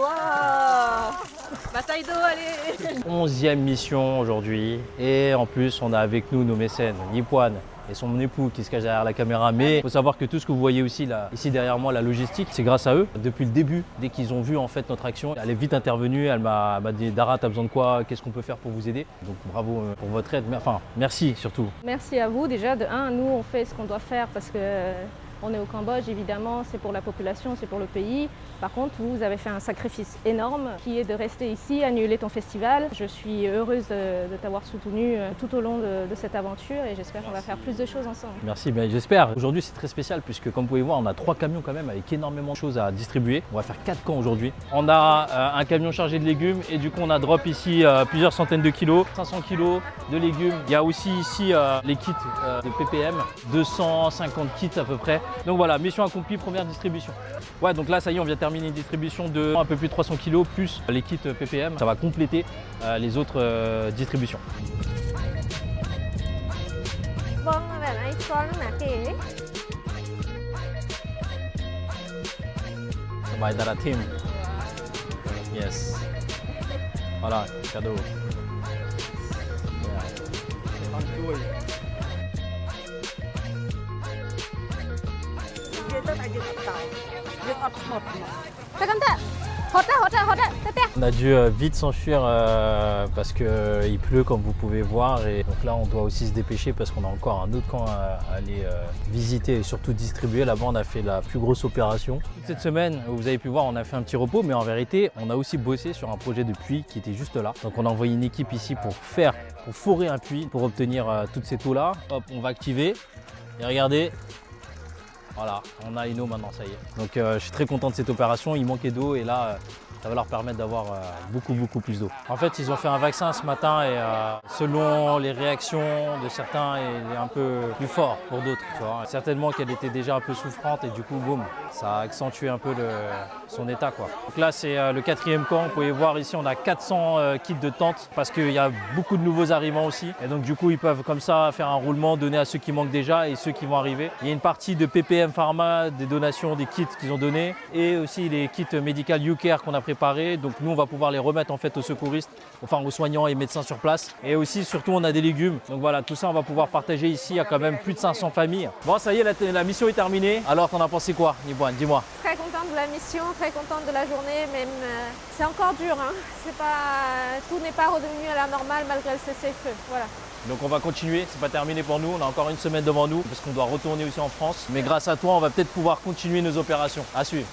Wow. Bataille d'eau, allez. 11e mission aujourd'hui. Et en plus, on a avec nous nos mécènes, Nipoine et son époux qui se cache derrière la caméra. Mais il faut savoir que tout ce que vous voyez aussi là, ici derrière moi, la logistique, c'est grâce à eux. Depuis le début, dès qu'ils ont vu en fait notre action, elle est vite intervenue. Elle m'a dit Dara, t'as besoin de quoi? Qu'est-ce qu'on peut faire pour vous aider? Donc bravo pour votre aide. Enfin, merci surtout. Merci à vous déjà. De un, nous on fait ce qu'on doit faire parce que on est au Cambodge, évidemment, c'est pour la population, c'est pour le pays. Par contre, vous avez fait un sacrifice énorme qui est de rester ici, annuler ton festival. Je suis heureuse de t'avoir soutenu tout au long de cette aventure et j'espère qu'on va faire plus de choses ensemble. Merci, ben, j'espère. Aujourd'hui, c'est très spécial puisque, comme vous pouvez voir, on a 3 camions quand même avec énormément de choses à distribuer. On va faire 4 camps aujourd'hui. On a un camion chargé de légumes et du coup, on a drop ici plusieurs centaines de kilos, 500 kilos de légumes. Il y a aussi ici les kits de PPM, 250 kits à peu près. Donc voilà, mission accomplie, première distribution. Ouais, donc là, ça y est, on vient terminer une distribution de un peu plus de 300 kg plus les kits PPM. Ça va compléter les autres distributions. By Dara team. Yes. Voilà, cadeau. On a dû vite s'enfuir parce qu'il pleut comme vous pouvez voir et donc là on doit aussi se dépêcher parce qu'on a encore un autre camp à aller visiter et surtout distribuer. Là-bas on a fait la plus grosse opération. Cette semaine, vous avez pu voir, on a fait un petit repos mais en vérité on a aussi bossé sur un projet de puits qui était juste là. Donc on a envoyé une équipe ici pour forer un puits pour obtenir toutes ces eaux là. Hop, on va activer et regardez. Voilà, on a une eau maintenant, ça y est. Donc je suis très content de cette opération, il manquait d'eau et là ça va leur permettre d'avoir beaucoup plus d'eau. En fait, ils ont fait un vaccin ce matin et selon les réactions de certains, il est un peu plus fort pour d'autres. Certainement qu'elle était déjà un peu souffrante et du coup, boum, ça a accentué un peu son état, quoi. Donc là, c'est le 4e camp. Vous pouvez voir ici, on a 400 kits de tentes parce qu'il y a beaucoup de nouveaux arrivants aussi. Et donc du coup, ils peuvent comme ça faire un roulement, donner à ceux qui manquent déjà et ceux qui vont arriver. Il y a une partie de PPM Pharma, des donations, des kits qu'ils ont donnés et aussi les kits médicaux YouCare qu'on a préparés. Donc nous on va pouvoir les remettre en fait aux secouristes, enfin aux soignants et médecins sur place. Et aussi surtout on a des légumes. Donc voilà, tout ça on va pouvoir partager ici. Il y a quand même plus de 500 familles. Bon, ça y est, la mission est terminée. Alors t'en as pensé quoi, Nipoine? Dis-moi. Très contente de la mission, très contente de la journée, même c'est encore dur, hein. Tout n'est pas redevenu à la normale malgré le cessez-le-feu. Voilà. Donc on va continuer, c'est pas terminé pour nous, on a encore une semaine devant nous parce qu'on doit retourner aussi en France. Mais grâce à toi, on va peut-être pouvoir continuer nos opérations. À suivre.